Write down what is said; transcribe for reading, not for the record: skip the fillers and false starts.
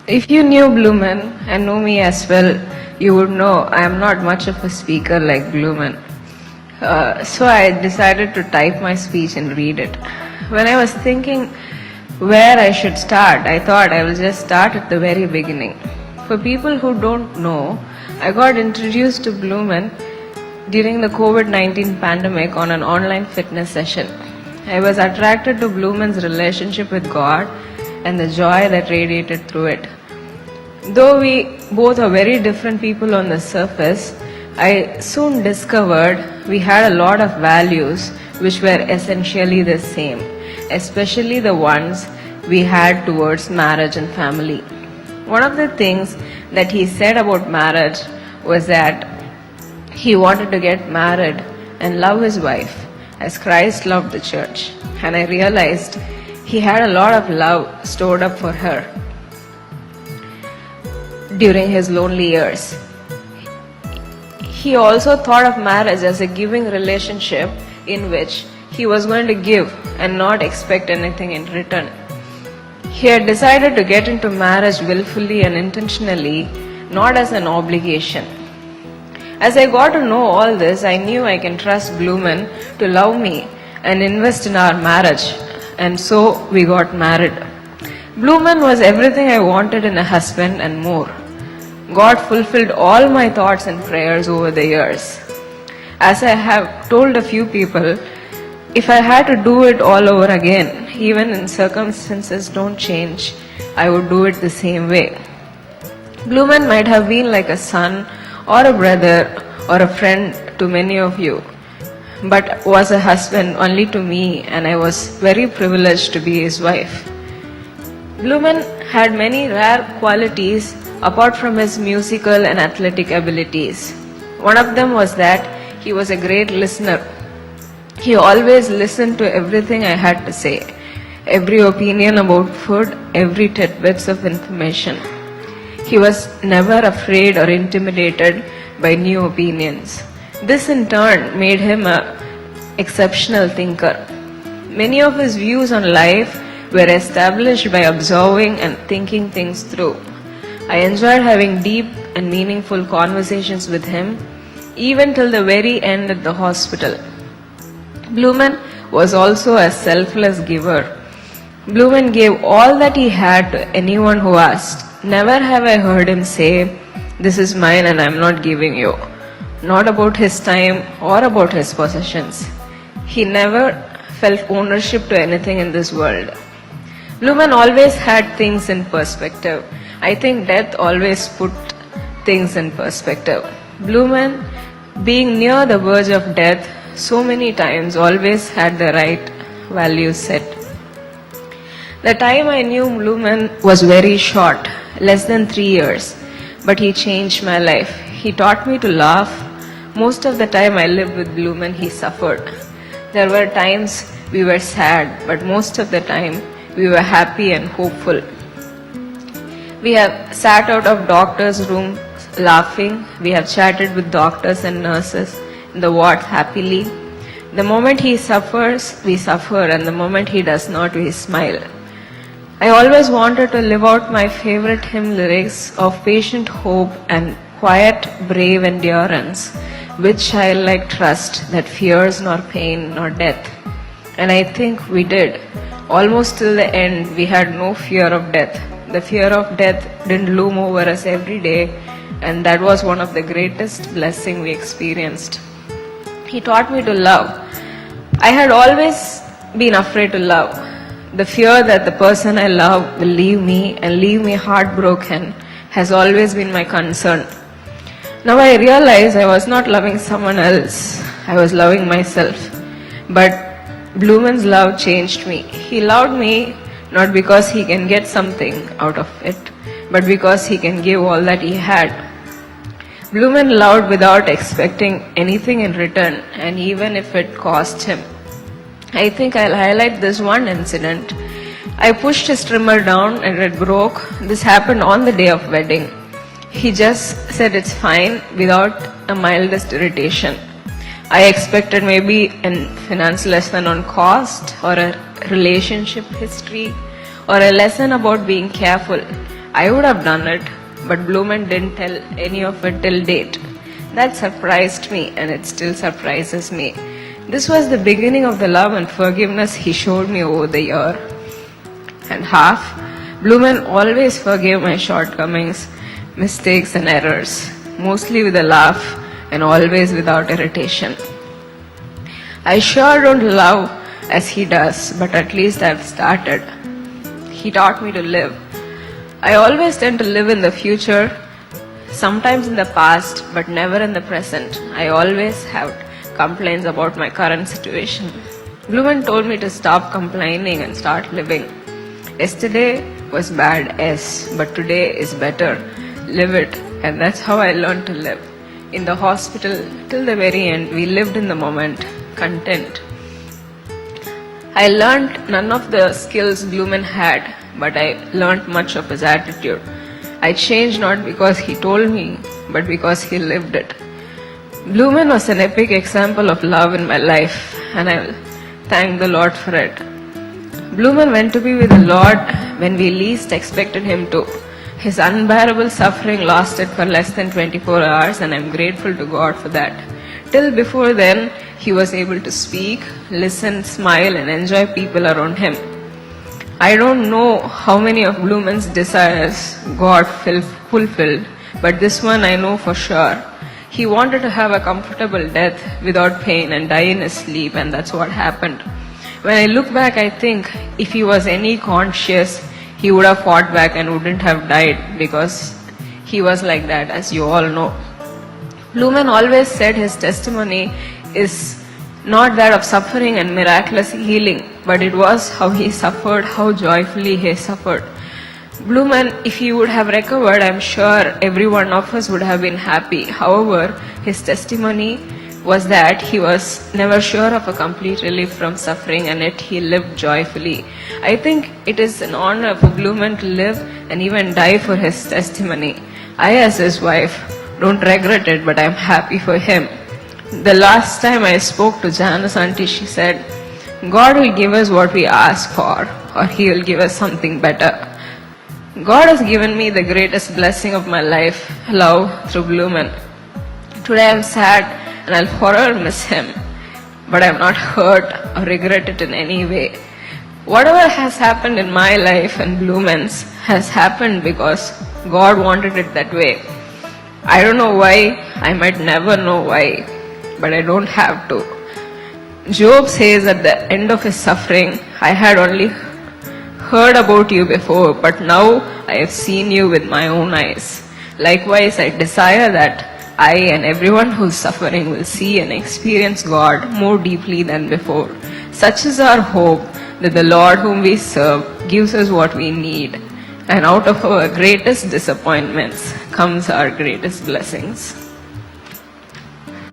If you knew Blumen and know me as well, you would know I am not much of a speaker like Blumen. So I decided to type my speech and read it. When I was thinking where I should start, I thought I will just start at the very beginning. For people who don't know, I got introduced to Blumen during the COVID-19 pandemic on an online fitness session. I was attracted to Blumen's relationship with God and the joy that radiated through it. Though we both are very different people on the surface, I soon discovered we had a lot of values which were essentially the same, especially the ones we had towards marriage and family. One of the things that he said about marriage was that he wanted to get married and love his wife as Christ loved the church. And I realized he had a lot of love stored up for her during his lonely years. He also thought of marriage as a giving relationship in which he was going to give and not expect anything in return. He had decided to get into marriage willfully and intentionally, not as an obligation. As I got to know all this, I knew I can trust Blumen to love me and invest in our marriage, and so we got married. Blumen was everything I wanted in a husband and more. God fulfilled all my thoughts and prayers over the years. As I have told a few people, if I had to do it all over again, even in circumstances don't change, I would do it the same way. Blumen might have been like a son or a brother or a friend to many of you, but was a husband only to me, and I was very privileged to be his wife. Blumen had many rare qualities apart from his musical and athletic abilities. One of them was that he was a great listener. He always listened to everything I had to say, every opinion about food, every tidbits of information. He was never afraid or intimidated by new opinions. This in turn made him an exceptional thinker. Many of his views on life were established by observing and thinking things through. I enjoyed having deep and meaningful conversations with him, even till the very end at the hospital. Blumen was also a selfless giver. Blumen gave all that he had to anyone who asked. Never have I heard him say, "This is mine and I am not giving you." Not about his time or about his possessions. He never felt ownership to anything in this world. Blumen always had things in perspective. I think death always put things in perspective. Blumen, being near the verge of death so many times, always had the right values set. The time I knew Blumen was very short, less than 3 years, but he changed my life. He taught me to laugh. Most of the time I lived with Blumen, he suffered. There were times we were sad, but most of the time we were happy and hopeful. We have sat out of doctors' rooms laughing. We have chatted with doctors and nurses in the ward happily. The moment he suffers, we suffer, and the moment he does not, we smile. I always wanted to live out my favorite hymn lyrics of patient hope and quiet, brave endurance, with childlike trust that fears nor pain nor death. And I think we did. Almost till the end, we had no fear of death. The fear of death didn't loom over us every day, and that was one of the greatest blessings we experienced. He taught me to love. I had always been afraid to love. The fear that the person I love will leave me and leave me heartbroken has always been my concern. Now I realize I was not loving someone else. I was loving myself. But Blumen's love changed me. He loved me not because he can get something out of it, but because he can give all that he had. Blumen loved without expecting anything in return, and even if it cost him. I think I'll highlight this one incident. I pushed his trimmer down and it broke. This happened on the day of wedding. He just said it's fine without a mildest irritation. I expected maybe a finance lesson on cost or a relationship history or a lesson about being careful. I would have done it, but Blumen didn't tell any of it till date. That surprised me, and it still surprises me. This was the beginning of the love and forgiveness he showed me over the year and half. Blumen always forgave my shortcomings, mistakes and errors, mostly with a laugh and always without irritation. I sure don't love as he does, but at least I've started. He taught me to live. I always tend to live in the future, sometimes in the past, but never in the present. I always have complaints about my current situation. Blumen told me to stop complaining and start living. Yesterday was bad, yes, but today is better. Live it, and that's how I learned to live. In the hospital, till the very end, we lived in the moment, content. I learned none of the skills Blumen had, but I learned much of his attitude. I changed not because he told me, but because he lived it. Blumen was an epic example of love in my life, and I thank the Lord for it. Blumen went to be with the Lord when we least expected him to. His unbearable suffering lasted for less than 24 hours, and I'm grateful to God for that. Till before then, he was able to speak, listen, smile, and enjoy people around him. I don't know how many of Blumen's desires God fulfilled, but this one I know for sure. He wanted to have a comfortable death without pain and die in his sleep, and that's what happened. When I look back, I think if he was any conscious, he would have fought back and wouldn't have died, because he was like that, as you all know. Blumen always said his testimony is not that of suffering and miraculous healing, but it was how he suffered, how joyfully he suffered. Blumen, if he would have recovered, I'm sure every one of us would have been happy. However, his testimony was that he was never sure of a complete relief from suffering, and yet he lived joyfully. I think it is an honor for Blumen to live and even die for his testimony. I, as his wife, don't regret it, but I'm happy for him. The last time I spoke to Janice auntie, she said, God will give us what we ask for, or he will give us something better. God has given me the greatest blessing of my life, love, through Blumen. Today I'm sad and I'll forever miss him, but I'm not hurt or regret it in any way. Whatever has happened in my life and Blumen's has happened because God wanted it that way. I don't know why, I might never know why, but I don't have to. Job says at the end of his suffering, I had only heard about you before, but now I have seen you with my own eyes. Likewise, I desire that I and everyone who is suffering will see and experience God more deeply than before. Such is our hope, that the Lord whom we serve gives us what we need, and out of our greatest disappointments comes our greatest blessings.